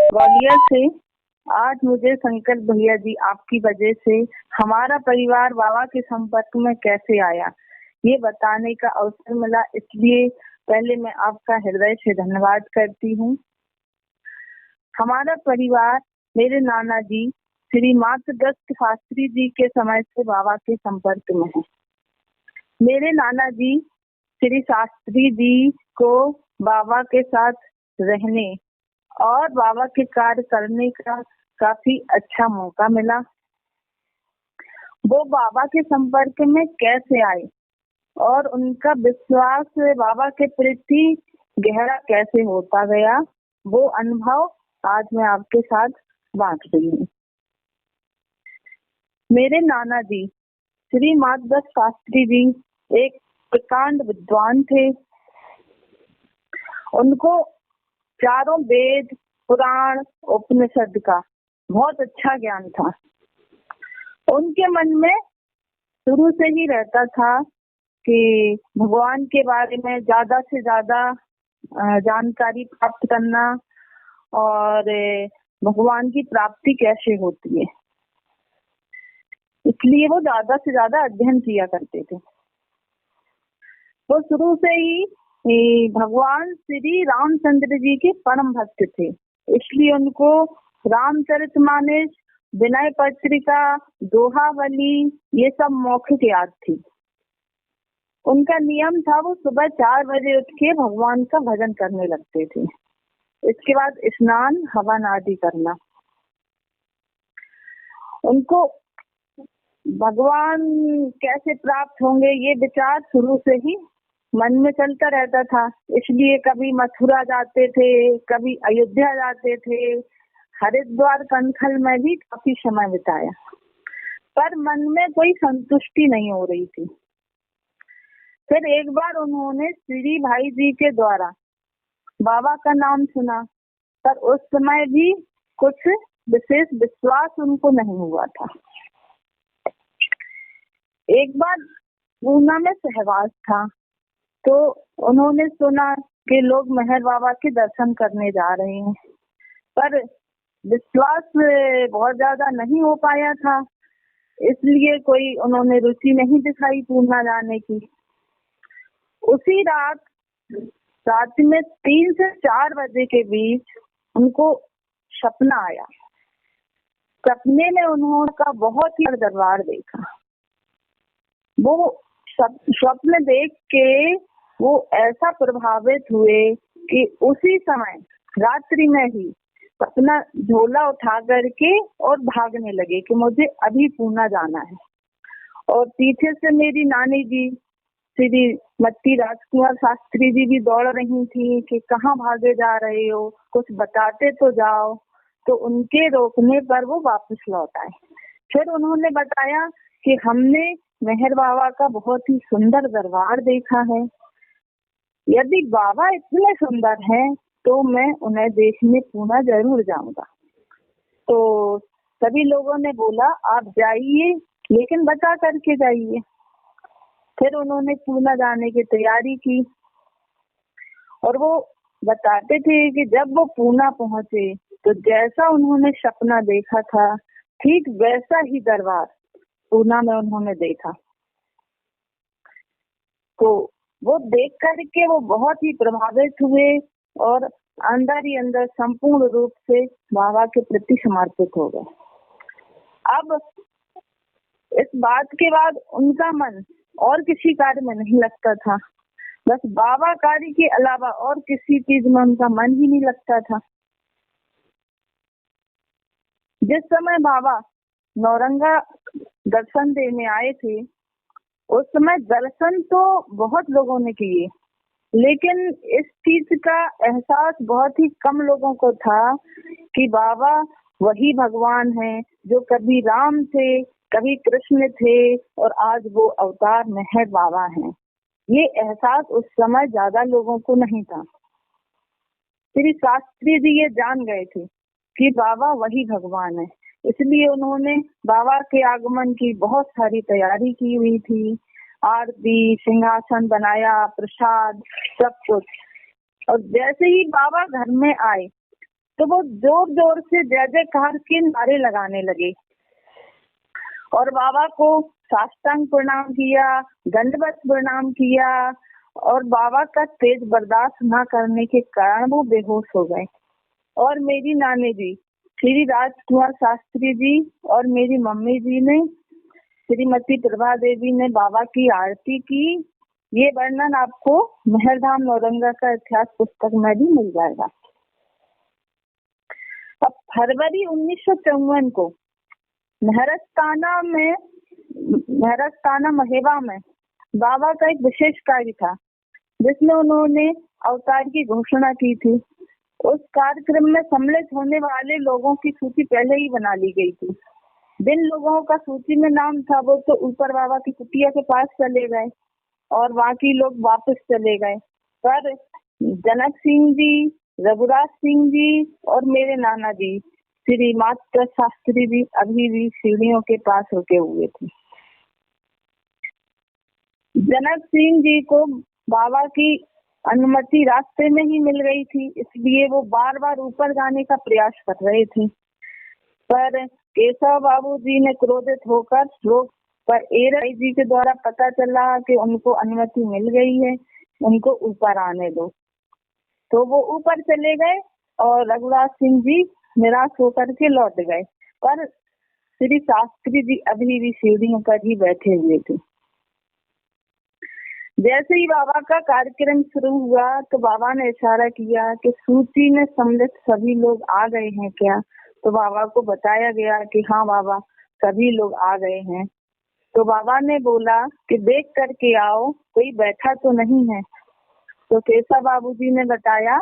ग्वालियर से। आज मुझे शंकर भैया जी आपकी वजह से हमारा परिवार बाबा के संपर्क में कैसे आया ये बताने का अवसर मिला, इसलिए पहले मैं आपका हृदय से धन्यवाद करती हूँ। हमारा परिवार मेरे नाना जी श्री मातृदत्त शास्त्री जी के समय से बाबा के संपर्क में है। मेरे नाना जी श्री शास्त्री जी को बाबा के साथ रहने और बाबा के कार्य करने का काफी अच्छा मौका मिला। वो बाबा के संपर्क में कैसे आए और उनका विश्वास बाबा के प्रति गहरा कैसे होता गया, वो अनुभव आज मैं आपके साथ बांट रही हूँ। मेरे नाना जी श्री मातृदत्त शास्त्री जी एक प्रकांड विद्वान थे। उनको चारों वेद, पुराण, उपनिषद का बहुत अच्छा ज्ञान था। उनके मन में शुरू से ही रहता था कि भगवान के बारे में ज्यादा से ज्यादा जानकारी प्राप्त करना और भगवान की प्राप्ति कैसे होती है, इसलिए वो ज्यादा से ज्यादा अध्ययन किया करते थे। वो शुरू से ही भगवान श्री रामचंद्र जी के परम भक्त थे, इसलिए उनको रामचरितमानस, विनय पत्रिका, दोहावली ये सब मौखिक याद थी। उनका नियम था वो सुबह 4 बजे उठ के भगवान का भजन करने लगते थे। इसके बाद स्नान, हवन आदि करना। उनको भगवान कैसे प्राप्त होंगे ये विचार शुरू से ही मन में चलता रहता था, इसलिए कभी मथुरा जाते थे, कभी अयोध्या जाते थे, हरिद्वार कंखल में भी काफी समय बिताया, पर मन में कोई संतुष्टि नहीं हो रही थी। फिर एक बार उन्होंने श्री भाई जी के द्वारा बाबा का नाम सुना, पर उस समय भी कुछ विशेष विश्वास उनको नहीं हुआ था। एक बार पूना में सहवास था, तो उन्होंने सुना कि लोग मेहर बाबा के दर्शन करने जा रहे हैं, पर विश्वास बहुत ज्यादा नहीं हो पाया था, इसलिए कोई उन्होंने रुचि नहीं दिखाई पूना जाने की। उसी रात में 3 से 4 बजे के बीच उनको सपना आया। सपने में उन्होंने बहुत ही दरबार देखा। वो स्वप्न देख के वो ऐसा प्रभावित हुए कि उसी समय रात्रि में ही अपना झोला उठा करके और भागने लगे कि मुझे अभी पूना जाना है। और पीछे से मेरी नानी जी श्री मत्ती राजकुमार शास्त्री जी भी दौड़ रही थी कि कहाँ भागे जा रहे हो, कुछ बताते तो जाओ। तो उनके रोकने पर वो वापस लौट आए। फिर उन्होंने बताया कि हमने मेहर बाबा का बहुत ही सुंदर दरबार देखा है। यदि बाबा इतने सुंदर हैं तो मैं उन्हें देखने पूना जरूर जाऊंगा। तो सभी लोगों ने बोला आप जाइए, लेकिन बता करके जाइए। फिर उन्होंने पूना जाने की तैयारी की और वो बताते थे कि जब वो पूना पहुंचे तो जैसा उन्होंने सपना देखा था ठीक वैसा ही दरबार पूना में उन्होंने देखा। तो वो देख करके वो बहुत ही प्रभावित हुए और अंदर ही अंदर संपूर्ण रूप से बाबा के प्रति समर्पित हो गए। अब इस बात के बाद उनका मन और किसी कार्य में नहीं लगता था, बस बाबा कार्य के अलावा और किसी चीज में उनका मन ही नहीं लगता था। जिस समय बाबा नौरंगा दर्शन देने आए थे उस समय दर्शन तो बहुत लोगों ने किए, लेकिन इस चीज का एहसास बहुत ही कम लोगों को था कि बाबा वही भगवान हैं जो कभी राम थे, कभी कृष्ण थे और आज वो अवतार मेहर बाबा हैं। ये एहसास उस समय ज्यादा लोगों को नहीं था। श्री शास्त्री जी ये जान गए थे कि बाबा वही भगवान है, इसलिए उन्होंने बाबा के आगमन की बहुत सारी तैयारी की हुई थी। आरती, सिंहासन बनाया, प्रसाद, सब कुछ। और जैसे ही बाबा घर में आए तो वो जोर जोर से जय जयकार के नारे लगाने लगे और बाबा को साष्टांग प्रणाम किया, दंडवत प्रणाम किया और बाबा का तेज बर्दाश्त न करने के कारण वो बेहोश हो गए। और मेरी नानी जी श्री राजकुमार शास्त्री जी और मेरी मम्मी जी ने, श्रीमती प्रभा देवी ने बाबा की आरती की। ये वर्णन आपको मेहरधाम नौरंगा का इतिहास पुस्तक में भी मिल जाएगा। अब फरवरी 1954 को महरस्ताना महेवा में बाबा का एक विशेष कार्य था जिसमें उन्होंने अवतार की घोषणा की थी। उस कार्यक्रम में सम्मिलित होने वाले लोगों की सूची पहले ही बना ली गई थी। जिन लोगों का सूची में नाम था वो तो ऊपर बाबा की कुटिया के पास चले गए और बाकी लोग वापस चले गए, पर जनक सिंह जी, रघुराज सिंह जी और मेरे नाना जी श्री मात्र शास्त्री जी अभी भी सीढ़ियों के पास रुके हुए थे। जनक सिंह जी को बाबा की अनुमति रास्ते में ही मिल गई थी, इसलिए वो बार बार ऊपर जाने का प्रयास कर रहे थे, पर केशव बाबू जी ने क्रोधित होकर लोग पर एराई जी के द्वारा पता चला कि उनको अनुमति मिल गई है, उनको ऊपर आने दो। तो वो ऊपर चले गए और रघुराज सिंह जी निराश होकर के लौट गए, पर श्री शास्त्री जी अभी भी सीढ़ियों पर ही बैठे हुए थे। जैसे ही बाबा का कार्यक्रम शुरू हुआ तो बाबा ने इशारा किया कि सूची में सम्मिलित सभी लोग आ गए हैं क्या? तो बाबा को बताया गया कि हाँ बाबा सभी लोग आ गए हैं। तो बाबा ने बोला कि देख करके आओ कोई बैठा तो नहीं है। तो केशव बाबू जी ने बताया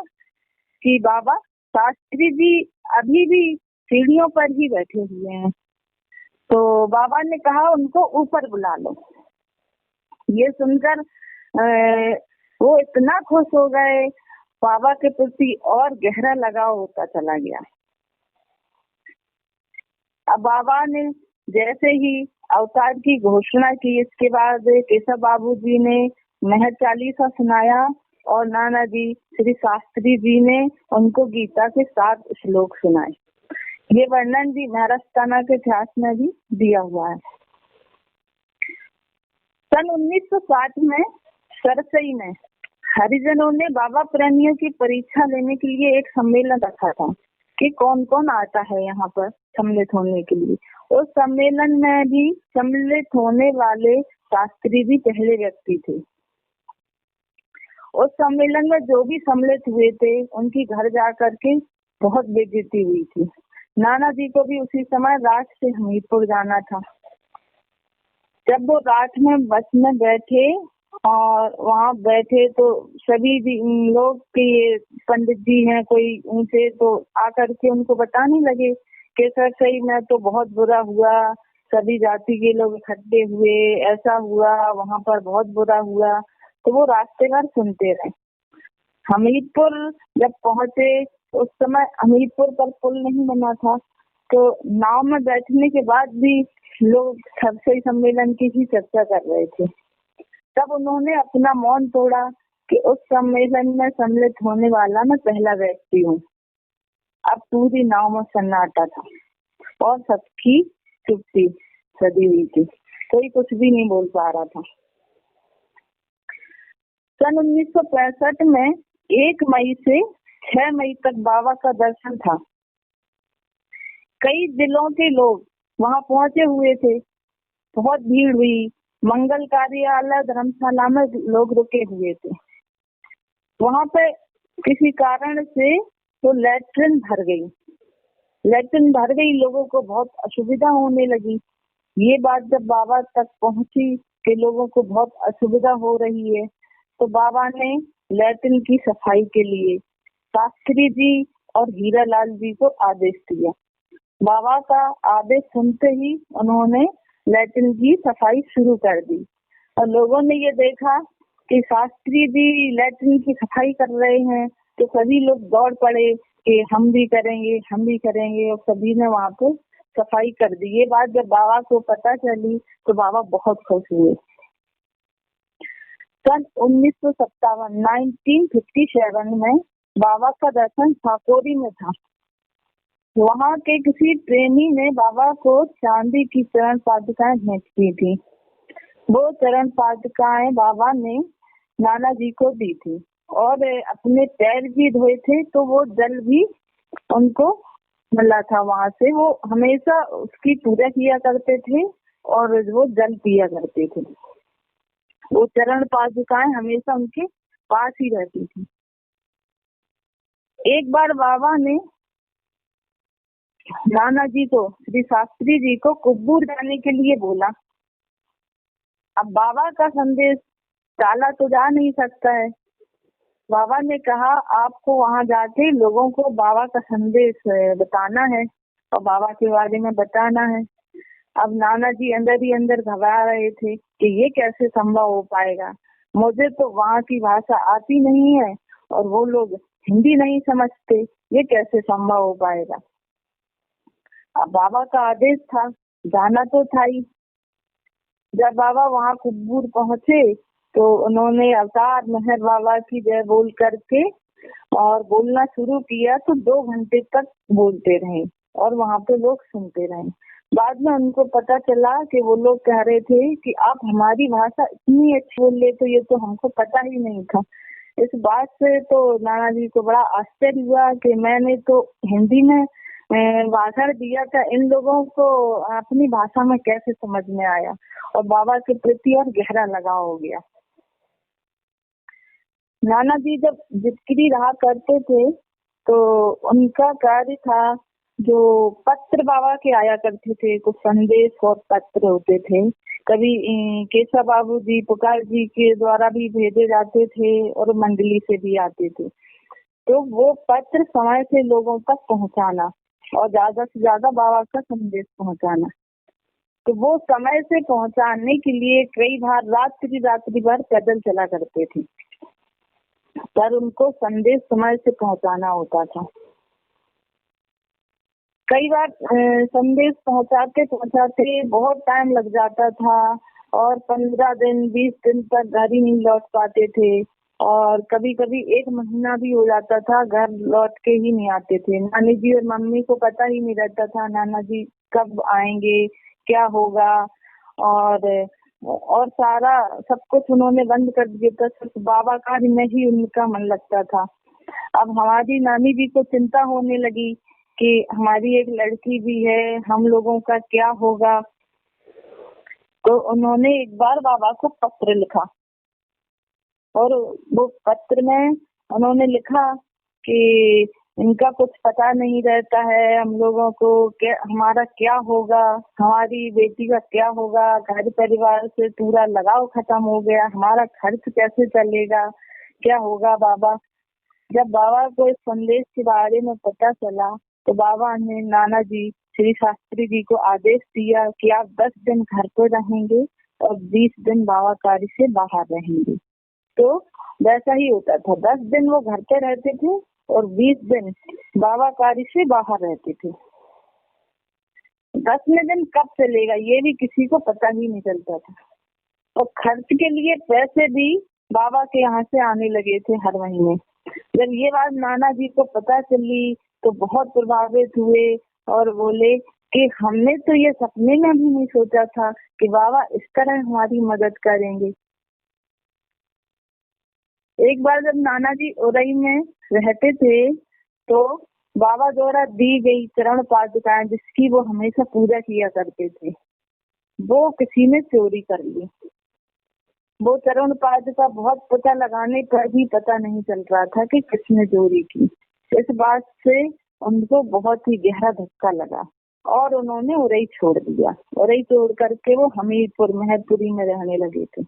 कि बाबा शास्त्री जी अभी भी सीढ़ियों पर ही बैठे हुए हैं। तो बाबा ने कहा उनको ऊपर बुला लो। ये सुनकर वो इतना खुश हो गए, बाबा के प्रति और गहरा लगाव होता चला गया। अब बाबा ने जैसे ही अवतार की घोषणा की, इसके बाद केशव बाबू जी ने महर चालीसा सुनाया और नाना जी श्री शास्त्री जी ने उनको गीता के 7 श्लोक सुनाए। ये वर्णन भी महरास्ताना के इतिहास में भी दिया हुआ है। सन 1960 में सरसई में हरिजनों ने बाबा प्रेमियों की परीक्षा लेने के लिए एक सम्मेलन रखा था कि कौन कौन आता है यहाँ पर सम्मिलित होने के लिए। उस सम्मेलन में भी सम्मिलित होने वाले शास्त्री जी पहले व्यक्ति थे। उस सम्मेलन में जो भी सम्मिलित हुए थे उनकी घर जाकर के बहुत बेइज्जती हुई थी। नाना जी को भी उसी समय रात से हमीरपुर जाना था। जब वो रात में बस में बैठे और वहाँ बैठे तो सभी लोग के ये पंडित जी हैं कोई उनसे, तो आकर के उनको बताने लगे कि सर सही में तो बहुत बुरा हुआ, सभी जाति के लोग इकट्ठे हुए, ऐसा हुआ, वहाँ पर बहुत बुरा हुआ। तो वो रास्ते भर सुनते रहे। हमीरपुर जब पहुंचे उस समय हमीरपुर पर पुल नहीं बना था, तो नाव में बैठने के बाद भी लोग सरसई सम्मेलन की ही चर्चा कर रहे थे। तब उन्होंने अपना मौन तोड़ा कि उस सम्मेलन में सम्मिलित होने वाला मैं पहला व्यक्ति हूँ। अब पूरी नाव में सन्नाटा था और सबकी चुप्पी सदी हुई थी, कोई कुछ भी नहीं बोल पा रहा था। सन 1965 में 1 मई से 6 मई तक बाबा का दर्शन था। कई जिलों के लोग वहां पहुंचे हुए थे, बहुत भीड़ हुई। मंगल कार्यालय धर्मशाला में लोग रुके हुए थे। वहां पे किसी कारण से तो लैट्रिन भर गई, लोगों को बहुत असुविधा होने लगी। ये बात जब बाबा तक पहुंची कि लोगों को बहुत असुविधा हो रही है, तो बाबा ने लैट्रिन की सफाई के लिए शास्त्री जी और हीरालाल जी को आदेश दिया। बाबा का आदेश सुनते ही उन्होंने लैट्रिन की सफाई शुरू कर दी और लोगों ने ये देखा कि शास्त्री जी लैट्रिन की सफाई कर रहे हैं, तो सभी लोग दौड़ पड़े कि हम भी करेंगे और सभी ने वहां पे सफाई कर दी। ये बात जब बाबा को पता चली तो बाबा बहुत खुश हुए। सन 1957 1957 में बाबा का दर्शन छाकोरी में था। वहाँ के किसी प्रेमी ने बाबा को चांदी की चरण पादुकाएं भेंट की थी। वो चरण पादुकाएं बाबा ने नाना जी को दी थी और अपने पैर भी धोए थे, तो वो जल भी उनको मिला था वहां से। वो हमेशा उसकी पूजा किया करते थे और वो जल पिया करते थे। वो चरण पादुकाएं हमेशा उनके पास ही रहती थी। एक बार बाबा ने नाना जी को, श्री शास्त्री जी को कुब्बूर जाने के लिए बोला। अब बाबा का संदेश टाला तो जा नहीं सकता है। बाबा ने कहा आपको वहां जाके लोगों को बाबा का संदेश बताना है और बाबा के बारे में बताना है। अब नाना जी अंदर ही अंदर घबरा रहे थे कि ये कैसे संभव हो पाएगा, मुझे तो वहाँ की भाषा आती नहीं है और वो लोग हिंदी नहीं समझते, ये कैसे संभव हो पाएगा। अब बाबा का आदेश था, जाना तो था ही। जब बाबा वहाँ कुब्बूर पहुंचे तो उन्होंने अवतार मेहर बाबा की जय बोल करके और बोलना शुरू किया, तो 2 घंटे तक बोलते रहे और वहाँ पे लोग सुनते रहे। बाद में उनको पता चला कि वो लोग कह रहे थे कि आप हमारी भाषा इतनी अच्छी बोल लेते, तो ये तो हमको पता ही नहीं था। इस बात से तो नाना जी को बड़ा आश्चर्य हुआ कि मैंने तो हिंदी में भाषण दिया था, इन लोगों को अपनी भाषा में कैसे समझ में आया, और बाबा के प्रति और गहरा लगाव हो गया। नाना जी जब जिक्री रहा करते थे तो उनका कार्य था, जो पत्र बाबा के आया करते थे, कुछ संदेश और पत्र होते थे। कभी केशव बाबू जी, पुकार जी के द्वारा भी भेजे जाते थे और मंडली से भी आते थे। तो वो पत्र समय से लोगों तक पहुंचाना और ज्यादा से ज्यादा बाबा का संदेश पहुंचाना। तो वो समय से पहुंचाने के लिए कई बार रात्रि भर पैदल चला करते थे, पर उनको संदेश समय से पहुंचाना होता था। कई बार संदेश पहुंचाते पहुंचाते बहुत टाइम लग जाता था और 15 दिन 20 दिन तक घर ही नहीं लौट पाते थे, और कभी कभी 1 महीना भी हो जाता था, घर लौट के ही नहीं आते थे। नानी जी और मम्मी को पता ही नहीं रहता था नाना जी कब आएंगे, क्या होगा, और सारा सब कुछ उन्होंने बंद कर दिया था, सिर्फ बाबा कार्य में ही उनका मन लगता था। अब हमारी नानी जी को चिंता होने लगी कि हमारी एक लड़की भी है, हम लोगों का क्या होगा। तो उन्होंने एक बार बाबा को पत्र लिखा और वो पत्र में उन्होंने लिखा कि इनका कुछ पता नहीं रहता है, हम लोगों को हमारा क्या होगा, हमारी बेटी का क्या होगा, घर परिवार से पूरा लगाव खत्म हो गया, हमारा खर्च कैसे चलेगा, क्या होगा बाबा। जब बाबा को इस संदेश के बारे में पता चला तो बाबा ने नाना जी श्री शास्त्री जी को आदेश दिया कि आप 10 दिन घर पर रहेंगे और 20 दिन बाबा कार्य से बाहर रहेंगे। तो वैसा ही होता था, 10 दिन वो घर पे रहते थे और 20 दिन बाबा कार्य से बाहर रहते थे। 10वें दिन कब चलेगा ये भी किसी को पता ही नहीं चलता था, और खर्च के लिए पैसे भी बाबा के यहाँ से आने लगे थे हर महीने। जब ये बात नाना जी को पता चली तो बहुत प्रभावित हुए और बोले कि हमने तो ये सपने में भी नहीं सोचा था कि बाबा इस तरह हमारी मदद करेंगे। एक बार जब नाना जी उरई में रहते थे तो बाबा द्वारा दी गई चरण पादुकाएं, जिसकी वो हमेशा पूजा किया करते थे, वो किसी ने चोरी कर ली। वो चरण पादुका बहुत पता लगाने पर भी पता नहीं चल रहा था कि किसने चोरी की। इस बात से उनको बहुत ही गहरा धक्का लगा और उन्होंने उरई छोड़ दिया। उरई छोड़ करके वो हमीरपुर मेहरपुरी में रहने लगे थे।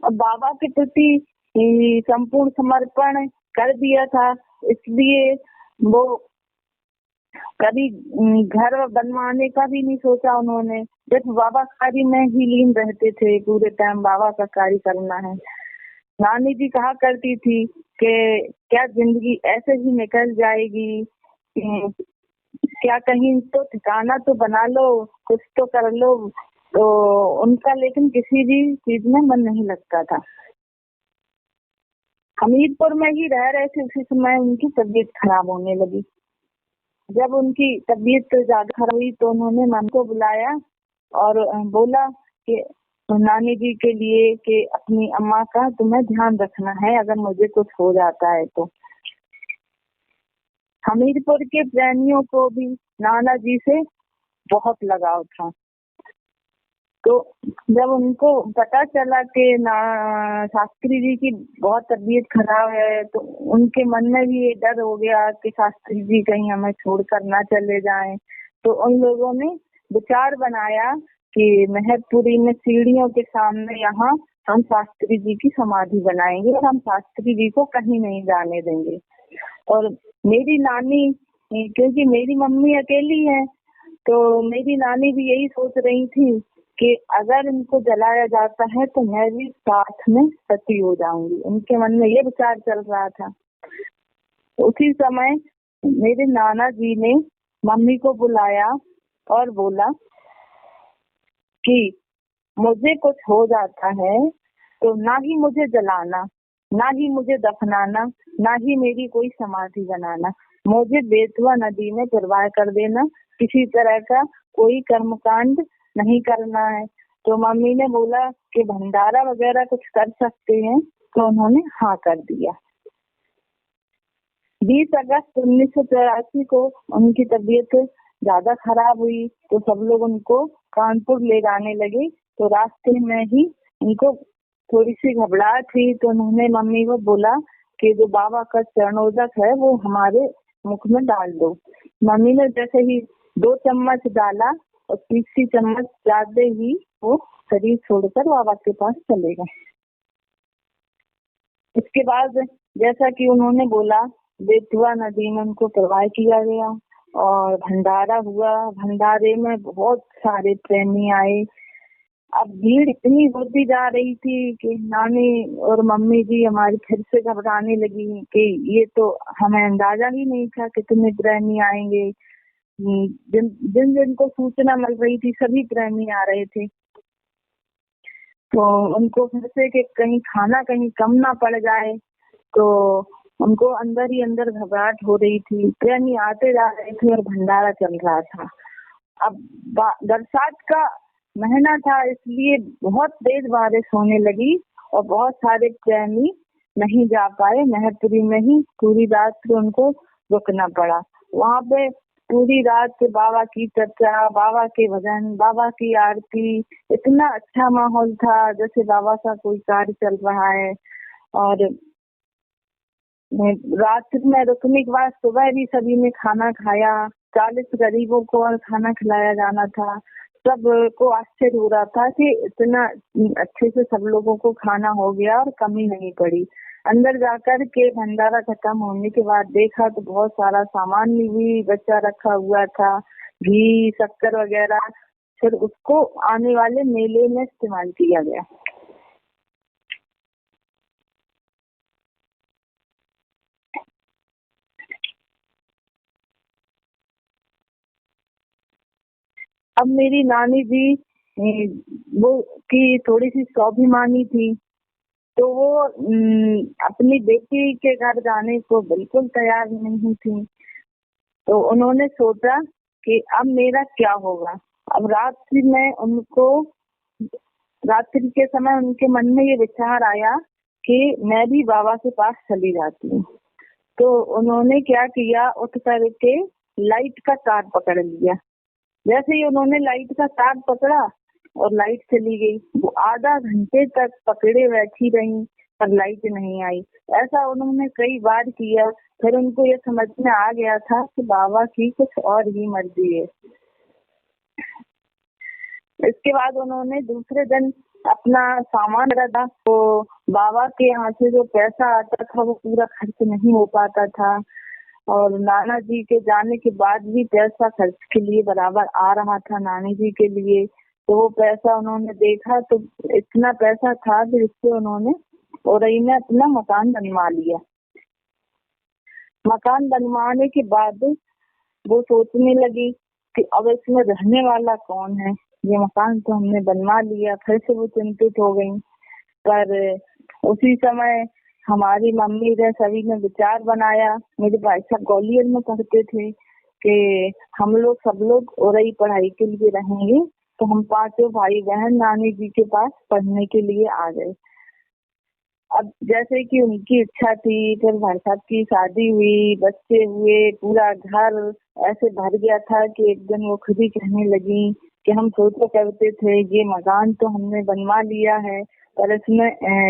अब बाबा के प्रति संपूर्ण समर्पण कर दिया था, इसलिए वो कभी घर बनवाने का भी नहीं सोचा उन्होंने, सिर्फ बाबा कार्य में ही लीन रहते थे, पूरे टाइम बाबा का कार्य करना है। नानी जी कहा करती थी कि क्या जिंदगी ऐसे ही निकल जाएगी, क्या कहीं तो ठिकाना तो बना लो, कुछ तो कर लो। तो उनका लेकिन किसी भी चीज में मन नहीं लगता था। हमीरपुर में ही रह रहे थे, उसी समय उनकी तबीयत खराब होने लगी। जब उनकी तबीयत ज्यादा खराब हुई तो उन्होंने मम्मी को बुलाया और बोला कि नानी जी के लिए कि अपनी अम्मा का तुम्हें ध्यान रखना है अगर मुझे कुछ हो जाता है तो। हमीरपुर के प्रेमियों को भी नाना जी से बहुत लगाव था। तो जब उनको पता चला कि शास्त्री जी की बहुत तबीयत खराब है तो उनके मन में भी ये डर हो गया कि शास्त्री जी कहीं हमें छोड़कर ना चले जाएं। तो उन लोगों ने विचार बनाया कि महतपुरी में सीढ़ियों के सामने यहाँ हम शास्त्री जी की समाधि बनाएंगे और हम शास्त्री जी को कहीं नहीं जाने देंगे। और मेरी नानी, क्योंकि मेरी मम्मी अकेली है तो मेरी नानी भी यही सोच रही थी कि अगर इनको जलाया जाता है तो मैं भी साथ में सती हो जाऊंगी। उनके मन में ये विचार चल रहा था। उसी समय मेरे नाना जी ने मम्मी को बुलाया और बोला कि मुझे कुछ हो जाता है तो ना ही मुझे जलाना, ना ही मुझे दफनाना, ना ही मेरी कोई समाधि बनाना, मुझे बेतवा नदी में प्रवाह कर देना, किसी तरह का कोई कर्मकांड नहीं करना है। तो मम्मी ने बोला कि भंडारा वगैरह कुछ कर सकते हैं, तो उन्होंने हाँ कर दिया। 20 अगस्त 1984 को उनकी तबीयत ज्यादा खराब हुई तो सब लोग उनको कानपुर ले जाने लगे। तो रास्ते में ही उनको थोड़ी सी घबराहट हुई तो उन्होंने मम्मी को बोला कि जो बाबा का चरणोदक है वो हमारे मुख में डाल दो। मम्मी ने जैसे ही 2 चम्मच डाला और तीसरी चम्मच डालते ही वो शरीर छोड़कर बाबा के पास चले गए। इसके बाद जैसा कि उन्होंने बोला बेतवा नदी में उनको प्रवाह किया गया और भंडारा हुआ। भंडारे में बहुत सारे प्रेमी आए। अब भीड़ इतनी होती जा रही थी कि नानी और मम्मी जी हमारी फिर से घबराने लगी कि ये तो हमें अंदाजा ही नहीं था कितने प्रेमी आएंगे। जिन जिन जिनको सूचना मिल रही थी सभी प्रेमी आ रहे थे। तो उनको फिर से कि कहीं खाना कहीं कम ना पड़ जाए तो उनको अंदर ही अंदर घबराहट हो रही थी। प्रेमी आते जा रहे थे और भंडारा चल रहा था। अब बरसात का महीना था इसलिए बहुत तेज बारिश होने लगी और बहुत सारे प्रेमी नहीं जा पाए। महतपुरी में ही पूरी रात उनको रुकना पड़ा। वहाँ पे पूरी रात बाबा की चर्चा, बाबा के भजन, बाबा की आरती, इतना अच्छा माहौल था जैसे बाबा का कोई कार्य चल रहा है। और रात में रुकने के बाद सुबह भी सभी ने खाना खाया। 40 गरीबों को और खाना खिलाया जाना था। सबको आश्चर्य हो रहा था कि इतना अच्छे से सब लोगों को खाना हो गया और कमी नहीं पड़ी। अंदर जाकर के भंडारा खत्म होने के बाद देखा तो बहुत सारा सामान भी बचा रखा हुआ था, घी, शक्कर वगैरह। फिर उसको आने वाले मेले में इस्तेमाल किया गया। अब मेरी नानी जी वो की थोड़ी सी स्वाभिमानी थी तो वो अपनी बेटी के घर जाने को बिल्कुल तैयार नहीं थी। तो उन्होंने सोचा कि अब मेरा क्या होगा। अब रात्रि के समय उनके मन में ये विचार आया कि मैं भी बाबा के पास चली जाती हूँ। तो उन्होंने क्या किया, उठ करके लाइट का तार पकड़ लिया। जैसे ही उन्होंने लाइट का तार पकड़ा और लाइट चली गई। वो आधा घंटे तक पकड़े बैठी रही पर लाइट नहीं आई। ऐसा उन्होंने कई बार किया। फिर उनको ये समझ में आ गया था कि बाबा की कुछ और ही मर्जी है। इसके बाद उन्होंने दूसरे दिन अपना सामान रखा तो बाबा के यहाँ से जो पैसा आता था वो पूरा खर्च नहीं हो पाता था और नाना जी के जाने के बाद भी पैसा खर्च के लिए बराबर आ रहा था नानी जी के लिए। तो वो पैसा उन्होंने देखा तो इतना पैसा था कि जिससे उन्होंने औरई में अपना मकान बनवा लिया। मकान बनवाने के बाद वो सोचने लगी कि अब इसमें रहने वाला कौन है, ये मकान तो हमने बनवा लिया। फिर से वो चिंतित हो गई। पर उसी समय हमारी मम्मी ने सभी ने विचार बनाया। मेरे भाई साहब ग्वालियर में पढ़ते थे कि हम लोग सब लोग औरई पढ़ाई के लिए रहेंगे। तो हम पांचों भाई बहन नानी जी के पास पढ़ने के लिए आ गए। अब जैसे कि उनकी इच्छा थी, फिर भाई साहब की शादी हुई, बच्चे हुए, पूरा घर ऐसे भर गया था कि एक दिन वो खुद ही कहने लगी कि हम सोचा करते थे ये मकान तो हमने बनवा लिया है, पर इसमें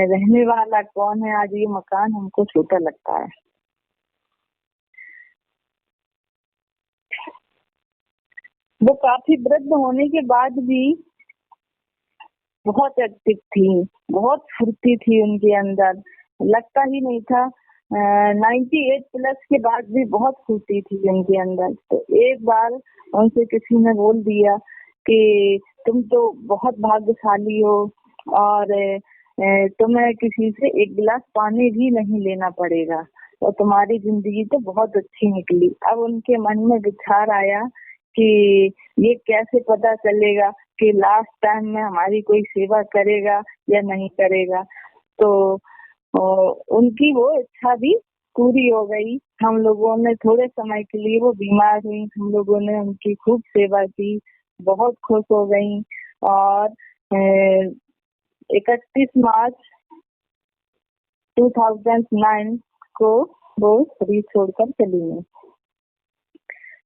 रहने वाला कौन है, आज ये मकान हमको छोटा लगता है। वो काफी वृद्ध होने के बाद भी बहुत एक्टिव थी, बहुत फुर्ती थी उनके अंदर, लगता ही नहीं था। 98 प्लस के बाद भी बहुत फुर्ती थी उनके अंदर। तो एक बार उनसे किसी ने बोल दिया कि तुम तो बहुत भाग्यशाली हो और तुम्हें किसी से एक गिलास पानी भी नहीं लेना पड़ेगा और तुम्हारी जिंदगी तो बहुत अच्छी निकली। अब उनके मन में विचार आया कि ये कैसे पता चलेगा कि लास्ट टाइम में हमारी कोई सेवा करेगा या नहीं करेगा। तो उनकी वो इच्छा भी पूरी हो गई। हम लोगों ने थोड़े समय के लिए, वो बीमार हुई, हम लोगों ने उनकी खूब सेवा की, बहुत खुश हो गई। और 31 मार्च 2009 को वो शरीर छोड़कर चली गई।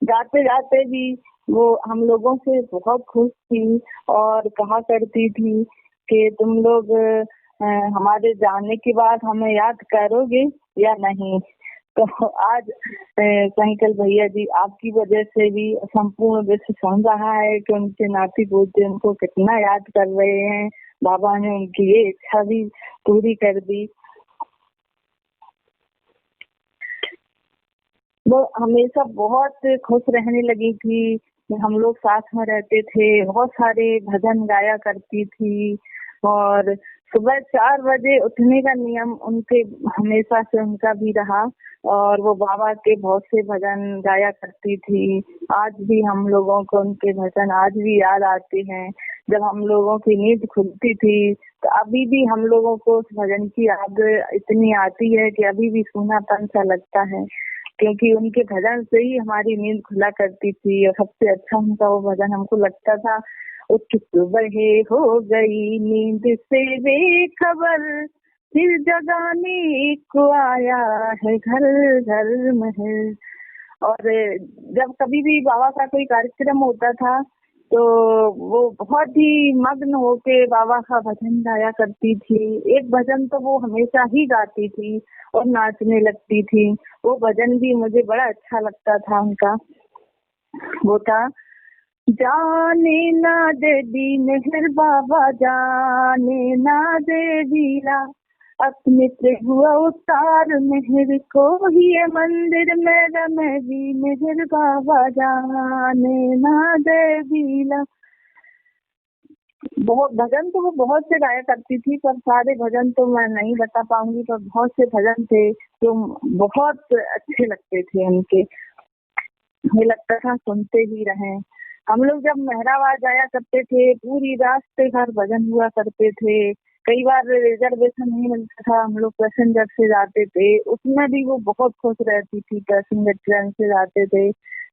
जाते जाते भी वो हम लोगों से बहुत खुश थी और कहा करती थी कि तुम लोग हमारे जाने के बाद हमें याद करोगे या नहीं। तो आज शंकर भैया जी आपकी वजह से भी संपूर्ण विश्व सुन रहा है कि उनके नाती पोते उनको कितना याद कर रहे हैं। बाबा ने उनकी ये इच्छा भी पूरी कर दी। वो हमेशा बहुत खुश रहने लगी थी। हम लोग साथ में रहते थे, बहुत सारे भजन गाया करती थी और सुबह 4 बजे उठने का नियम उनके हमेशा से उनका भी रहा और वो बाबा के बहुत से भजन गाया करती थी। आज भी हम लोगों को उनके भजन आज भी याद आते हैं। जब हम लोगों की नींद खुलती थी तो अभी भी हम लोगों को उस भजन की याद इतनी आती है कि अभी भी सूनापन सा लगता है, क्योंकि उनके भजन से ही हमारी नींद खुला करती थी। और सबसे अच्छा उनका वो भजन हमको लगता था, उठ सुबह हो गई नींद से बेखबर, फिर जगाने को आया है घर घर महल। और जब कभी भी बाबा का कोई कार्यक्रम होता था तो वो बहुत ही मग्न होके बाबा का भजन गाया करती थी। एक भजन तो वो हमेशा ही गाती थी और नाचने लगती थी। वो भजन भी मुझे बड़ा अच्छा लगता था उनका। वो था, जाने ना देवी मेहर बाबा, जाने ना देवी ला, अपने प्रभु अवतार मेहर को ही मंदिर में रमेगी मेहर बाबा, जाने ना देवी ला। बहुत भजन तो वो बहुत से गाया करती थी, पर सारे भजन तो मैं नहीं बता पाऊंगी, पर बहुत से भजन थे जो बहुत अच्छे लगते थे उनके। हमें लगता था सुनते ही रहें। हम लोग जब मेहराबाद जाया करते थे, पूरी रास्ते भर भजन हुआ करते थे। कई बार रिजर्वेशन नहीं मिलता था, हम लोग पैसेंजर से जाते थे, उसमें भी वो बहुत खुश रहती थी। पैसेंजर ट्रेन से जाते थे,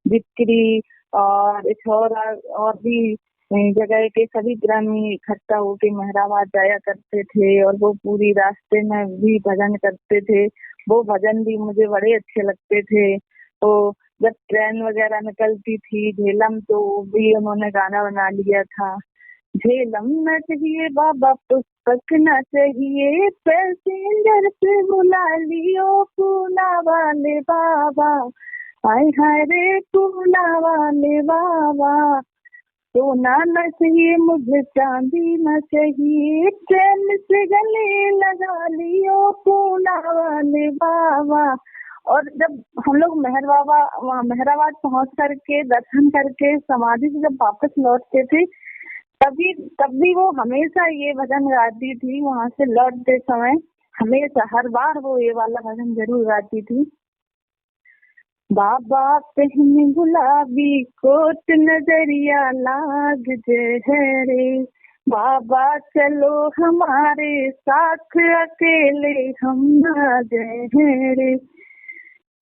बिक्री और इछौरा और भी जगह के सभी ग्रामीण इकट्ठा होके मेहराबाद जाया करते थे और वो पूरी रास्ते में भी भजन करते थे। वो भजन भी मुझे बड़े अच्छे लगते थे। तो जब ट्रेन वगैरह निकलती थी झेलम, तो भी उन्होंने गाना बना लिया था, झेलम न चाहिए बाबा पुस्तक न चाहिए, पैसेंजर से बुला लियो पूना वाले बाबा, हाय हाय रे पूना वाले बाबा। सोना न चाहिए मुझे चांदी न चाहिए, ट्रेन से गले लगा लियो पूना वाले बाबा। और जब हम लोग मेहराबाद पहुंच करके दर्शन करके समाधि से जब वापस लौटते थे, तब भी वो हमेशा ये भजन गाती थी। वहां से लौटते समय हमेशा हर बार वो ये वाला भजन जरूर गाती थी, बाबा पहने गुलाबी कोट नजरिया लाग जहरे, बाबा चलो हमारे साथ अकेले हम ना जहरे।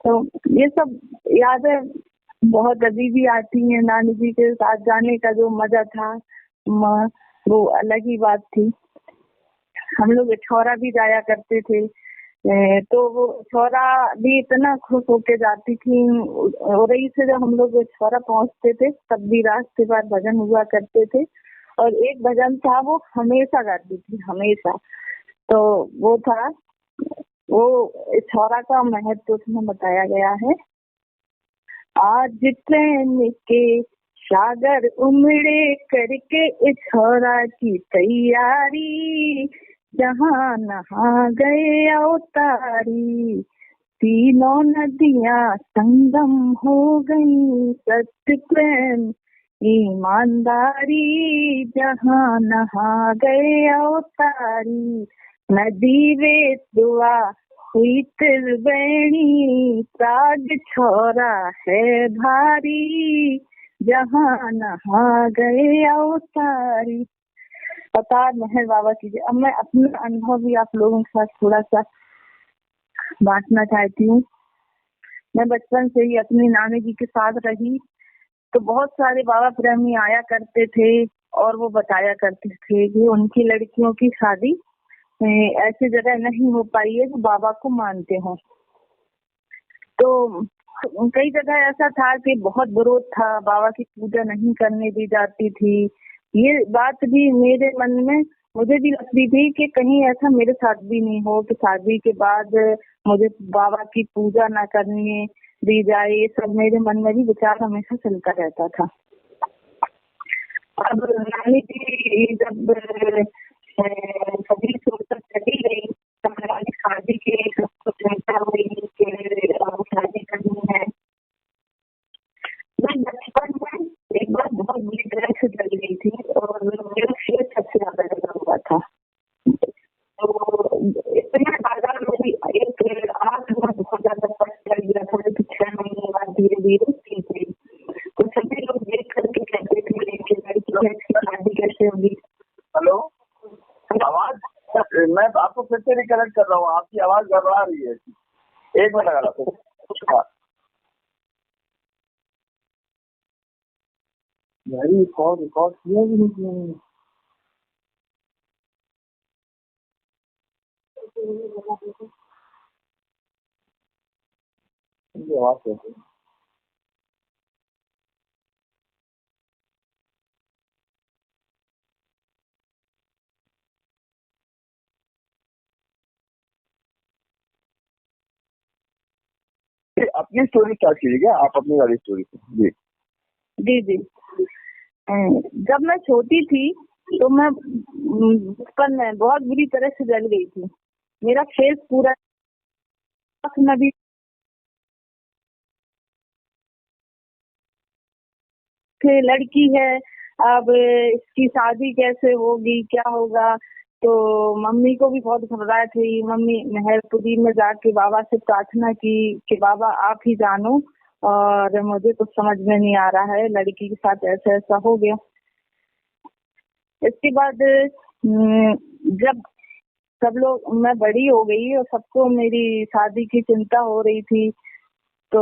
तो ये सब यादें बहुत अभी भी आती हैं। नानी जी के साथ जाने का जो मजा था वो अलग ही बात थी। हम लोग छौरा भी जाया करते थे। तो वो छौरा भी इतना खुश होके जाती थी। उरई से जब हम लोग छौरा पहुंचते थे तब भी रास्ते पर भजन हुआ करते थे, और एक भजन था वो हमेशा गाती थी, हमेशा। तो वो था, वो छौरा का महत्व उसमें बताया गया है। आज प्रेम के सागर उमड़े करके छौरा की तैयारी, जहाँ नहा गए अवतारी, तीनों नदियां संगम हो गई, सत्य प्रेम ईमानदारी, जहाँ नहा गए अवतारी, नदी वे दुआ हुई त्रिवेणी, प्राग छौरा है भारी, जहाँ नहा गए अवतारी। अवतार मेहर बाबा कीजिए। अब मैं अपना अनुभव भी आप लोगों के साथ थोड़ा सा बांटना चाहती हूँ। मैं बचपन से ही अपनी नानी जी के साथ रही, तो बहुत सारे बाबा प्रेमी आया करते थे और वो बताया करते थे कि उनकी लड़कियों की शादी ऐसी जगह नहीं हो पाई है जो बाबा को मानते हो। तो कई जगह ऐसा था कि बहुत विरोध था, बाबा की पूजा नहीं करने दी जाती थी। ये बात भी मेरे मन में मुझे भी लगती थी कि कहीं ऐसा मेरे साथ भी नहीं हो कि शादी के बाद मुझे बाबा की पूजा ना करने दी जाए। ये सब मेरे मन में भी विचार हमेशा चलता रहता था। अब नानी जी जब सभी सोचकर चली गई, हमारी शादी की सबको चिंता हुई कि शादी करनी है। मैं बचपन में एक बार बहुत बुरी तरह से जल गई थी और मेरा फेस सबसे ज्यादा लगा हुआ था। तो इतना ज्यादा मेरी एक आंख में बहुत ज्यादा कष्ट लग गया था कि 6 महीने बाद धीरे धीरे ठीक हुई। तो सभी लोग देख करके कहते थे कि लड़की की शादी कैसे होगी। हेलो, आवाज मैं आपको फिर से रिकनेक्ट कर रहा हूँ, आपकी आवाज गड़बड़ा रही है। एक मिनट लगा रहा रिकॉर्ड किया भी नहीं किया। आवाज कैसे अपनी स्टोरी स्टार्ट कीजिएगा, आप अपनी वाली स्टोरी से। जी जी जी। जब मैं छोटी थी तो मैं बचपन में बहुत बुरी तरह से जल गई थी। मेरा फेस पूरा नदी थे, लड़की है, अब इसकी शादी कैसे होगी, क्या होगा। तो मम्मी को भी बहुत घबराहट थी। मम्मी मेहरपुरी में जाके बाबा से प्रार्थना की कि बाबा आप ही जानो, और मुझे कुछ समझ में नहीं आ रहा है, लड़की के साथ ऐसा ऐसा हो गया। इसके बाद जब सब लोग, मैं बड़ी हो गई और सबको मेरी शादी की चिंता हो रही थी, तो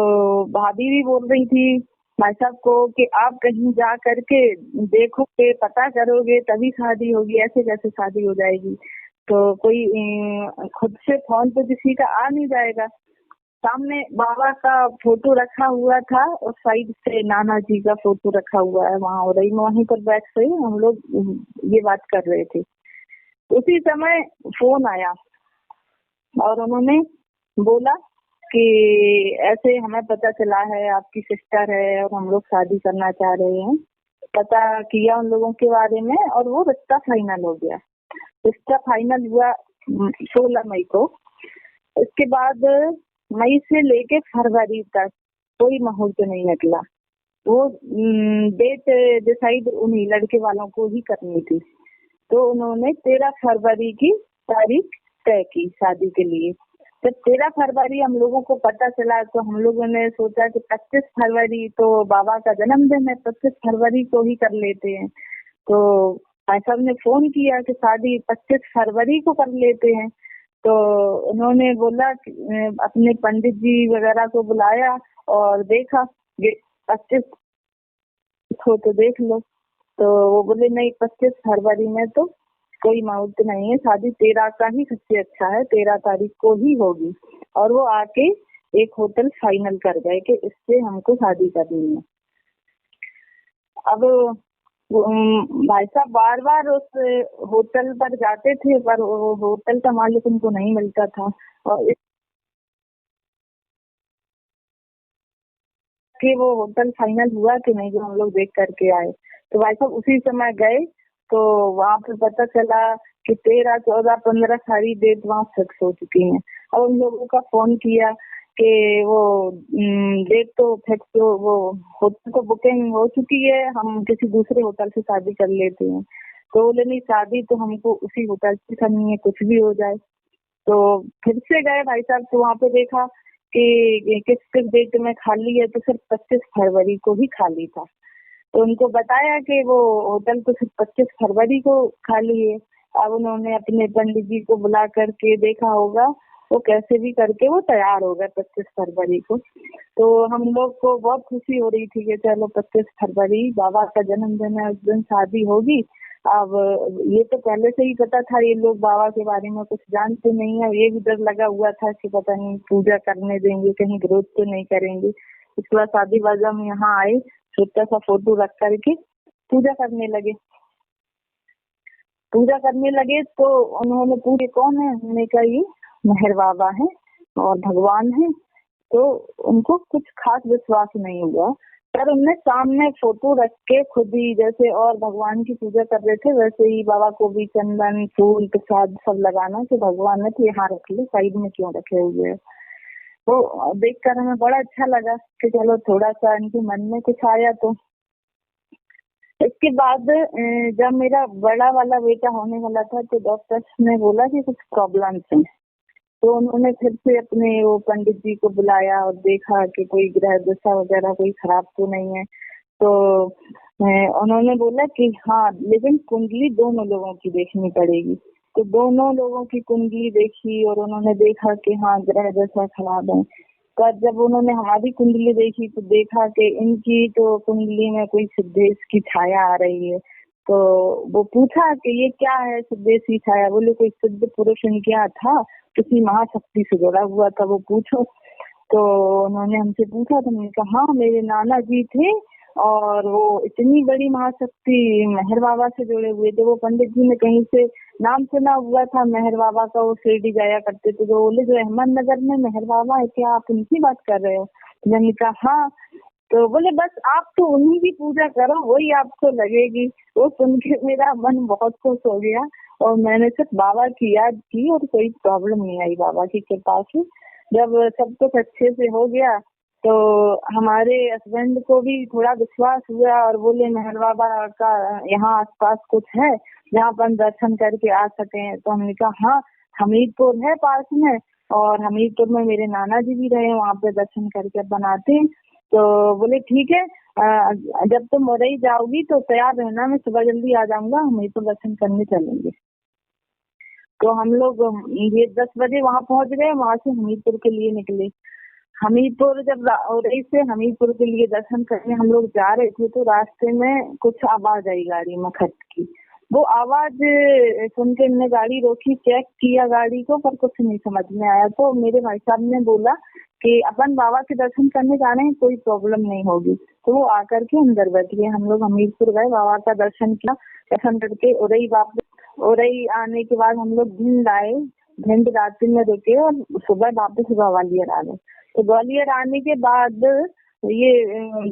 भाभी भी बोल रही थी भाई साहब को कि आप कहीं जा करके देखोगे, पता करोगे तभी शादी होगी, ऐसे कैसे शादी हो जाएगी। तो कोई खुद से फोन पे किसी का आ नहीं जाएगा। सामने बाबा का फोटो रखा हुआ था और साइड से नाना जी का फोटो रखा हुआ है, वहाँ हो रही, वहीं पर बैठ के हम लोग ये बात कर रहे थे। उसी समय फोन आया और उन्होंने बोला कि ऐसे हमें पता चला है आपकी सिस्टर है और हम लोग शादी करना चाह रहे हैं। पता किया उन लोगों के बारे में और वो रिश्ता फाइनल हो गया। रिश्ता फाइनल हुआ 16 मई को। इसके बाद मई से लेके फरवरी तक कोई मुहूर्त नहीं निकला। वो डेट डिसाइड उन्हीं लड़के वालों को ही करनी थी। तो उन्होंने 13 फरवरी की तारीख तय की शादी के लिए। जब 13 फरवरी हम लोगों को पता चला तो हम लोगों ने सोचा कि 25 फरवरी तो बाबा का जन्मदिन है, 25 फरवरी को ही कर लेते हैं। तो भाई साहब ने फोन किया कि शादी 25 फरवरी को कर लेते हैं। तो उन्होंने बोला कि अपने पंडित जी वगैरह को बुलाया और देखा 25 हो तो देख लो। तो वो बोले नहीं, 25 फरवरी में तो कोई मुहूर्त नहीं है, शादी 13 का ही सबसे अच्छा है, 13 तारीख को ही होगी। और वो आके एक होटल फाइनल कर गए कि इससे हमको शादी करनी है। अब भाई साहब बार बार उस होटल पर जाते थे, पर वो होटल का मालिक उनको नहीं मिलता था। और कि वो होटल फाइनल हुआ कि नहीं, जो हम लोग देख करके आए। तो भाई साहब उसी समय गए, तो वहां पे पता चला कि 13, 14, 15 सारी डेट वहाँ फिक्स हो चुकी है। अब उन लोगों का फोन किया कि वो डेट तो फिक्स, वो होटल तो बुकिंग हो चुकी है, हम किसी दूसरे होटल से शादी कर लेते हैं। तो बोले नहीं, शादी तो हमको उसी होटल से करनी है, कुछ भी हो जाए। तो फिर से गए भाई साहब, तो वहाँ पे देखा कि किस किस डेट में खाली है, तो सिर्फ 25 फरवरी को ही खाली था। तो उनको बताया कि वो होटल तो सिर्फ 25 फरवरी को खाली है। अब उन्होंने अपने पंडित जी को बुला करके देखा होगा, वो कैसे भी करके वो तैयार हो गए 25 फरवरी को। तो हम लोग को बहुत खुशी हो रही थी कि चलो 25 फरवरी बाबा का जन्मदिन है, उस दिन शादी होगी। अब ये तो पहले से ही पता था, ये लोग बाबा के बारे में कुछ जानते नहीं है। ये भी डर लगा हुआ था कि पता नहीं पूजा करने देंगे, कहीं विरोध तो नहीं करेंगे। इसके बाद शादी बाद हम यहाँ आए, छोटा सा फोटो रख करके पूजा करने लगे। तो उन्होंने पूछे कौन है, हमने कहा ये मेहर बाबा है और भगवान है। तो उनको कुछ खास विश्वास नहीं हुआ, पर उनने सामने फोटो रख के खुद ही जैसे और भगवान की पूजा कर रहे थे, वैसे ही बाबा को भी चंदन फूल प्रसाद सब लगाना कि भगवान ने तो यहाँ रख ले, साइड में क्यों रखे हुए है। तो देखकर हमें बड़ा अच्छा लगा कि चलो थोड़ा सा इनके मन में कुछ आया। तो इसके बाद जब मेरा बड़ा वाला बेटा होने वाला था, तो डॉक्टर्स ने बोला कि कुछ प्रॉब्लम्स हैं। तो उन्होंने फिर से अपने वो पंडित जी को बुलाया और देखा कि कोई ग्रह दशा वगैरह कोई खराब तो नहीं है। तो उन्होंने बोला कि हाँ, लेकिन कुंडली दोनों लोगों की देखनी पड़ेगी। तो दोनों लोगों की कुंडली देखी और उन्होंने देखा कि हाँ, ग्रह दशा खराब है। पर जब उन्होंने हमारी कुंडली देखी तो देखा कि इनकी तो कुंडली में कोई सिद्धेश की छाया आ रही है। तो वो पूछा कि ये क्या है सिद्धेश की छाया। बोले कोई सिद्ध पुरुष इनके यहाँ था, किसी महाशक्ति से जुड़ा हुआ था, वो पूछो। तो उन्होंने हमसे पूछा, तो मैंने कहा हाँ, मेरे नाना जी थे और वो इतनी बड़ी महाशक्ति मेहर बाबा से जुड़े हुए थे। वो पंडित जी ने कहीं से नाम सुना हुआ था मेहर बाबा का, वो शिरडी जाया करते थे। तो बोले जो अहमदनगर में मेहर बाबा है, क्या आप उनकी बात कर रहे हो? तो मैंने कहा हाँ। तो बोले बस आप तो उन्हीं की पूजा करो, वही आपको लगेगी। वो सुन के मेरा मन बहुत खुश हो गया और मैंने सिर्फ बाबा की याद की और कोई प्रॉब्लम नहीं आई बाबा की कृपा से। जब सब कुछ अच्छे से हो गया तो हमारे हस्बैंड को भी थोड़ा विश्वास हुआ और बोले मेहर बाबा का यहाँ आसपास कुछ है जहाँ अपन दर्शन करके आ सके। तो हमने कहा हाँ, हमीरपुर है पास में और हमीरपुर में मेरे नाना जी भी रहे, वहाँ पे दर्शन करके अपन आते हैं। तो बोले ठीक है, जब तुम मुरई जाओगी तो तैयार रहना, मैं सुबह जल्दी आ जाऊंगा, हमीरपुर दर्शन करने चलेंगे। तो हम लोग ये 10 बजे वहां पहुंच गए, वहां से हमीरपुर के लिए निकले। हमीरपुर जब उरई से हमीरपुर के लिए दर्शन करने हम लोग जा रहे थे, तो रास्ते में कुछ आवाज आई गाड़ी में खट की। वो आवाज सुन के हमने गाड़ी रोकी, चेक किया गाड़ी को, पर कुछ नहीं समझ में आया। तो मेरे भाई साहब ने बोला कि अपन बाबा के दर्शन करने जा रहे हैं, कोई प्रॉब्लम नहीं होगी। तो वो आकर के अंदर बैठ गए। हम लोग हमीरपुर गए, बाबा का दर्शन किया, दर्शन करके उरई वापस। उरई आने के बाद हम लोग भिंड आए, भिंड रात्रि में रुके और सुबह वापस ग्वालियर आ गए। तो ग्वालियर आने के बाद ये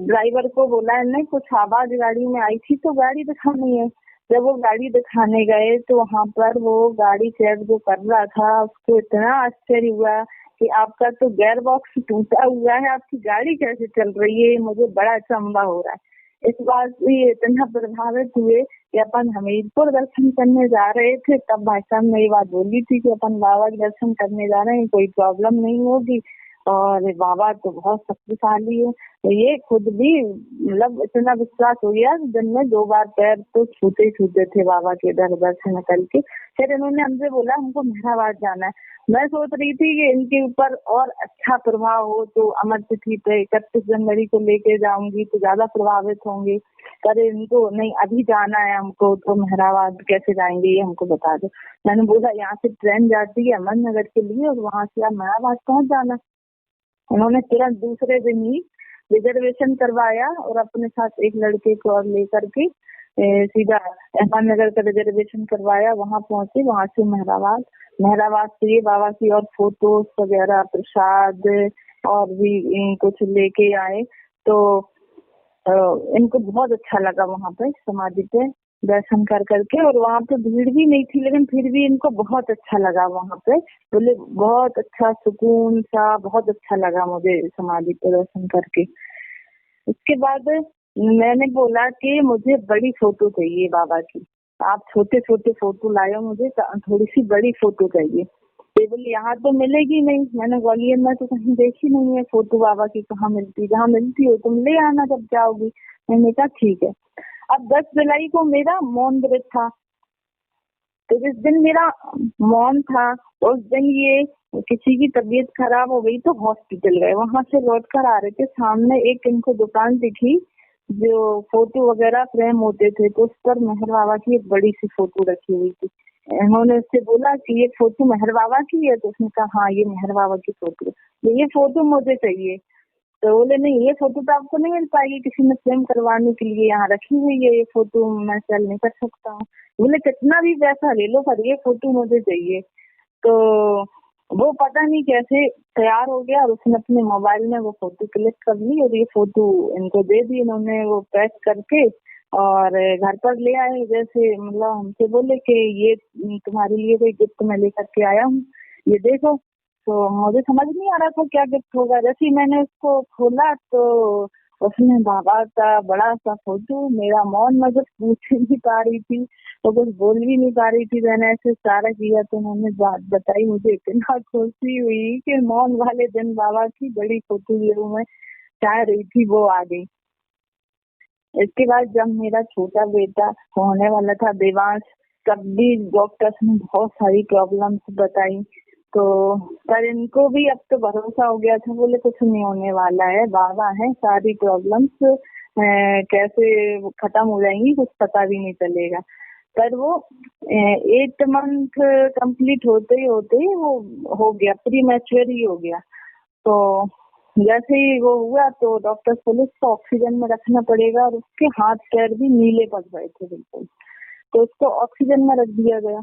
ड्राइवर को बोला नहीं, कुछ आवाज गाड़ी में आई थी तो गाड़ी दिखानी है। जब वो गाड़ी दिखाने गए तो वहां पर वो गाड़ी चेक जो कर रहा था, उसको इतना आश्चर्य हुआ कि आपका तो गेयर बॉक्स टूटा हुआ है, आपकी गाड़ी कैसे चल रही है, मुझे बड़ा अचंभा हो रहा है। इस बात से इतना प्रभावित हुए कि अपन हमीरपुर दर्शन करने जा रहे थे, तब भाई साहब ने ये बात बोली थी कि अपन बाबा के दर्शन करने जा रहे हैं, कोई प्रॉब्लम नहीं होगी और बाबा तो बहुत शक्तिशाली है। तो ये खुद भी मतलब इतना विश्वास हो गया, दिन में 2 बार पैर तो छूते ही छूते थे बाबा के दर्शन करके। फिर इन्होंने हमसे बोला हमको मेहराबाद जाना है। मैं सोच रही थी कि इनके ऊपर और अच्छा प्रभाव हो तो अमर तिथि पे 31 जनवरी को लेके जाऊंगी तो ज्यादा प्रभावित होंगे। पर इनको नहीं, अभी जाना है हमको, तो मेहराबाद कैसे जाएंगे ये हमको बता दो। मैंने बोला यहाँ से ट्रेन जाती है अहमदनगर के लिए और वहां से आप मेहराबाद पहुंच जाना। उन्होंने तुरंत दूसरे दिन ही रिजर्वेशन करवाया और अपने साथ एक लड़के को और लेकर के सीधा अहमदनगर का रिजर्वेशन करवाया। वहां पहुंचे, वहां से मेहराबाद। मेहराबाद से ये बाबा की और फोटोज वगैरह, प्रसाद और भी कुछ लेके आए। तो इनको बहुत अच्छा लगा वहां पे समाधि पे दर्शन कर करके। और वहां पे भीड़ भी नहीं थी लेकिन फिर भी इनको बहुत अच्छा लगा वहां पे। बोले बहुत अच्छा सुकून सा, बहुत अच्छा लगा मुझे समाधि पे दर्शन करके। उसके बाद मैंने बोला कि मुझे बड़ी फोटो चाहिए बाबा की। आप छोटे छोटे फोटो लाए हो, मुझे थोड़ी सी बड़ी फोटो चाहिए। तो बोले यहाँ तो मिलेगी नहीं। मैंने ग्वालियर में तो कहीं देखी नहीं है फोटो बाबा की, कहाँ मिलती, जहाँ मिलती हो तुम ले आना जब जाओगी। मैंने कहा ठीक है। अब 10 जुलाई को मेरा मौन व्रत था, तो जिस दिन मेरा मौन था उस दिन ये किसी की तबीयत खराब हो गई तो हॉस्पिटल गए। वहां से लौट कर आ रहे थे, सामने एक इनको दुकान दिखी जो फोटो वगैरह फ्रेम होते थे, तो उस पर मेहर बाबा की एक बड़ी सी फोटो रखी हुई थी। इन्होंने उससे बोला कि ये फोटो मेहर बाबा की है, तो उसने कहा हाँ ये मेहर बाबा की फोटो है, तो ये फोटो मुझे चाहिए। तो बोले नहीं ये फोटो तो आपको नहीं मिल पाएगी, किसी ने फ्रेम करवाने के लिए यहाँ रखी हुई है, ये फोटो मैं सेल नहीं कर सकता हूँ। बोले कितना भी पैसा ले लो पर ये फोटो मुझे चाहिए। तो वो पता नहीं कैसे तैयार हो गया और उसने अपने मोबाइल में वो फोटो क्लिक कर ली और ये फोटो इनको दे दी। इन्होंने वो पैक करके और घर पर ले आए। जैसे मतलब हमसे बोले कि ये तुम्हारे लिए कोई गिफ्ट मैं लेकर के आया हूँ, ये देखो। तो मुझे समझ नहीं आ रहा था क्या गिफ्ट होगा। जैसे ही मैंने उसको खोला तो उसमें बाबा का बड़ा सा फोटो। मेरा मौन मैं कुछ पूछ नहीं पा रही थी तो कुछ बोल भी नहीं पा रही थी। मैंने ऐसे सारा किया तो उन्होंने बात बताई। मुझे इतना खुशी हुई कि मौन वाले दिन बाबा की बड़ी फोटो जो मैं चाह रही थी वो आ गई। इसके बाद जब मेरा छोटा बेटा होने वाला था देवांश, तब भी डॉक्टर्स ने बहुत सारी प्रॉब्लम्स बताई। तो पर इनको भी अब तो भरोसा हो गया था, बोले कुछ नहीं होने वाला है, बाबा है, सारी प्रॉब्लम्स कैसे खत्म हो जाएंगी कुछ पता भी नहीं चलेगा। पर वो 8 मंथ कंप्लीट होते ही वो हो गया, प्री मैच्योर ही हो गया। तो जैसे ही वो हुआ तो डॉक्टर बोले उसको ऑक्सीजन में रखना पड़ेगा और उसके हाथ पैर भी नीले पड़ गए थे बिल्कुल। तो उसको ऑक्सीजन में रख दिया गया,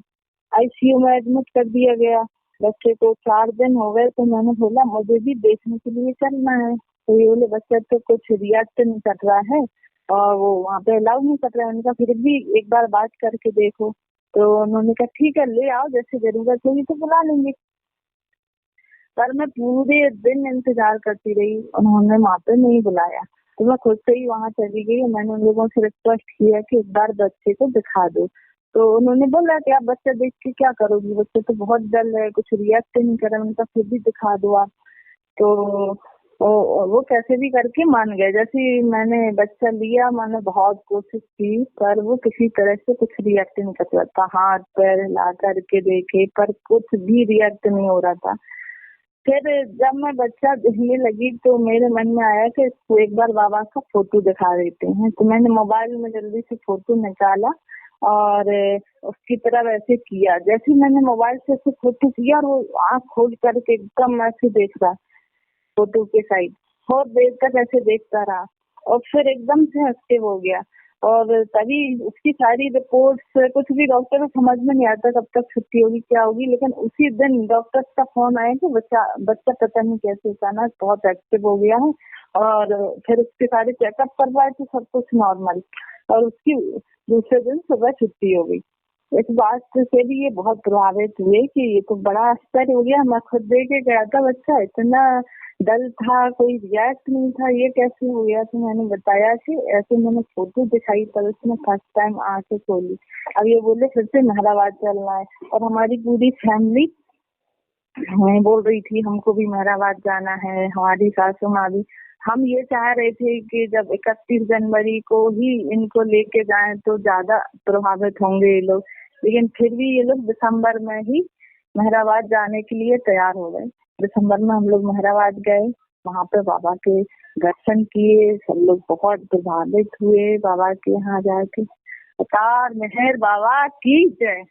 आईसीयू में एडमिट कर दिया गया। बच्चे को 4 दिन हो गए तो मैंने बोला मुझे भी देखने के लिए चलना है। तो ये बोले बच्चा तो कुछ रिएक्ट नहीं कर रहा है और वो वहाँ पे अलाउ नहीं कर रहा है। उनका फिर भी एक बार बात करके देखो। तो उन्होंने कहा ठीक है ले आओ, जैसे जरूरत होगी तो बुला लेंगे। पर मैं पूरे दिन इंतजार करती रही, उन्होंने वहाँ पे नहीं बुलाया। तो मैं खुद से ही वहाँ चली गई। मैंने उन लोगों से रिक्वेस्ट किया कि एक बार बच्चे को दिखा दो। तो उन्होंने बोला कि आप बच्चा देख के क्या करोगी, बच्चा तो बहुत डल है, कुछ रिएक्ट नहीं कर रहा। उनका फिर भी दिखा दो आप। तो वो कैसे भी करके मान गए। जैसे ही मैंने बच्चा लिया, मैंने बहुत कोशिश की पर वो किसी तरह से कुछ रिएक्ट नहीं कर रहा था। हाथ पैर हिला करके देखे पर कुछ भी रिएक्ट नहीं हो रहा था। फिर जब मैं बच्चा दिखने लगी तो मेरे मन में आया कि इसको एक बार बाबा का फोटो दिखा देते हैं। तो मैंने मोबाइल में जल्दी से फोटो निकाला और उसकी तरफ ऐसे किया। जैसे ही मैंने मोबाइल से ऐसे फोटो किया और वो आँख खोल करके एकदम ऐसे देख रहा फोटो के साइड, बहुत देर तक ऐसे देखता रहा और फिर एकदम से एक्टिव हो गया। और तभी उसकी सारी रिपोर्ट्स, कुछ भी डॉक्टर को समझ में नहीं आता कब तक छुट्टी होगी क्या होगी। लेकिन उसी दिन डॉक्टर का फोन आया कि बच्चा पता नहीं कैसे अचानक बहुत एक्टिव हो गया है। और फिर उसके सारे चेकअप करवाए तो सब कुछ नॉर्मल, और उसकी दूसरे दिन सुबह छुट्टी हो गई। इस बात से भी ये बहुत प्रभावित हुए कि ये तो बड़ा आश्चर्य हो गया। मैं खुद देख के गया था, बच्चा इतना डल था, कोई रिएक्ट नहीं था, ये कैसे हो गया। तो मैंने बताया कि ऐसे मैंने फोटो दिखाई पर उसने फर्स्ट टाइम आंखें खोली। अब ये बोले फिर से मेहराबाद चलना है और हमारी पूरी फैमिली मैं बोल रही थी हमको भी मेहराबाद जाना है, हमारी सासू माँ भी। हम ये चाह रहे थे कि जब 31 जनवरी को ही इनको लेके जाएं तो ज्यादा प्रभावित होंगे ये लोग, लेकिन फिर भी ये लोग दिसंबर में ही मेहराबाद जाने के लिए तैयार हो गए। दिसंबर में हम लोग मेहराबाद गए, वहाँ पे बाबा के दर्शन किए, सब लोग बहुत प्रभावित हुए बाबा के यहाँ जाके। अवतार मेहर बाबा की जय।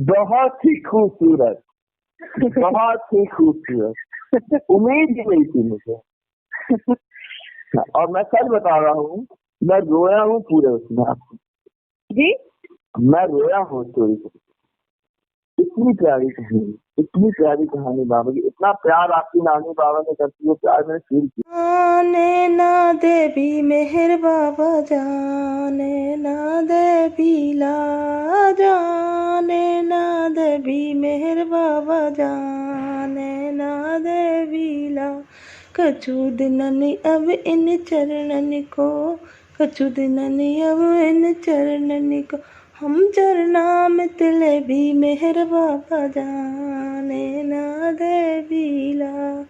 बहुत ही खूबसूरत, बहुत ही खूबसूरत। उम्मीद ही नहीं थी मुझे। और मैं सच बता रहा हूँ, मैं रोया हूँ पूरे उसमें। जी मैं रोया हूँ स्टोरी को। इतनी प्यारी कहानी, इतनी प्यारी कहानी बाबा की। इतना प्यार आपकी नानी बाबा ने करती है, प्यार मैंने फील किया। जाने ना देवी मेहर बाबा, जाने ना देवी ला, जाने ना देवी मेहर बाबा, जाने ना देवी ला। कछु दिननि अब इन चरणन को, कछु दिननि अब इन चरणन को, हम चरना में तिले भी मेहर बाबा, जाने ना देवी ला,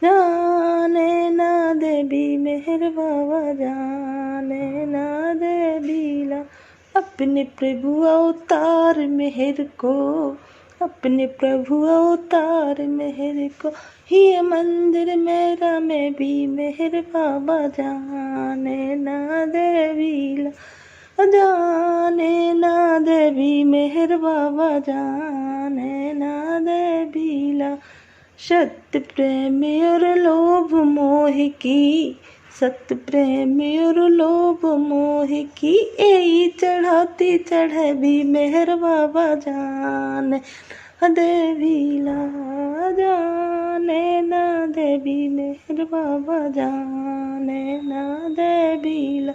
जाने ना देवी मेहर बाबा, जाने ना देवी ला। अपने प्रभु अवतार मेहर को, अपने प्रभु अवतार मेहर को, ये मंदिर मेरा में भी मेहर बाबा, जाने ना देवी ला, जाने ना देवी मेहर बाबा, जाने ना देवी ला। सत्य प्रेम और लोभ मोह की, सत्य प्रेम और लोभ मोह की, यही चढ़ाती चढ़े भी मेहर बाबा, जाने देवी ला, जाने ना देवी मेहर बाबा, जाने ना देवी ला।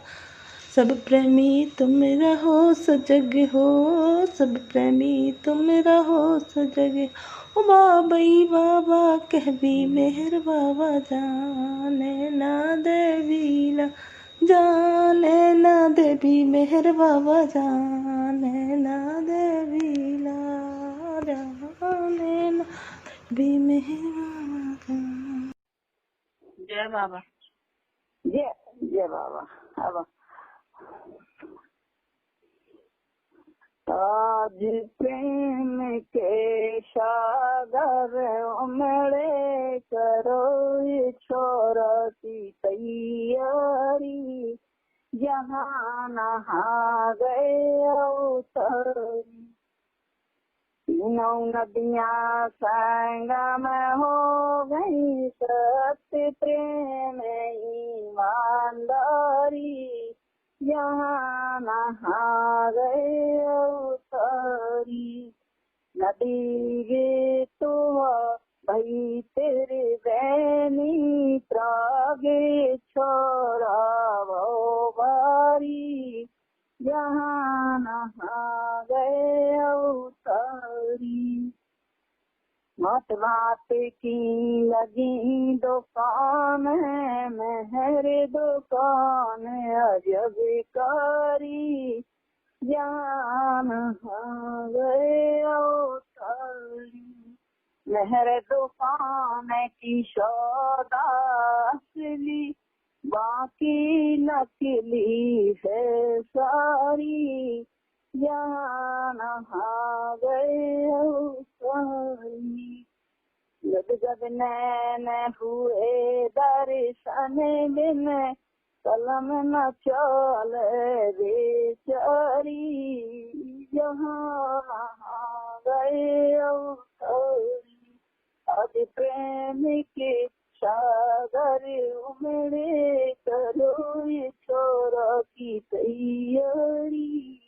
सब प्रेमी तुम रहो सजग हो, सब प्रेमी तुम रहो सजग हो, बाबई बाबा कह भी मेहर बाबा, जाने ना देवी ला, जाने ना देवी मेहर बाबा, जाने ना देवी ला, जाने ना देवी मेहर बाबा। जय बाबा। जय जय बाबा। अब आज प्रेम के सागर उमड़े, करो ये छोरा की तैयारी, जहाँ नहा गए उतरी, तीनों नदियाँ संगम हो गई, सत्य प्रेम ईमानदारी, यहाँ नहा गए उतरी। नदी गे तो भई तेरे बहनी, त्रागे छोड़ा वो बारी, जहाँ नहा गए उतरी। मत बात की लगी दुकान है, मेहर दुकान अजब कारी, जहाँ नहा गए उतरी। मेहर दुकान की सौदा असली, बाकी नकली है सारी, जहाँ नहा गए उतरी। गदगद नैन हुए दर्शन बिन, कलम न चले बेचारी, जहाँ नहा गए उतरी। आज प्रेम के सागर उमड़े, करो ये छोरा की तैयारी,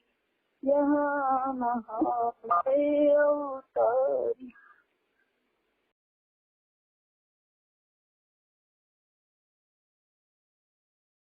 यहाँ नहा गए उतरी।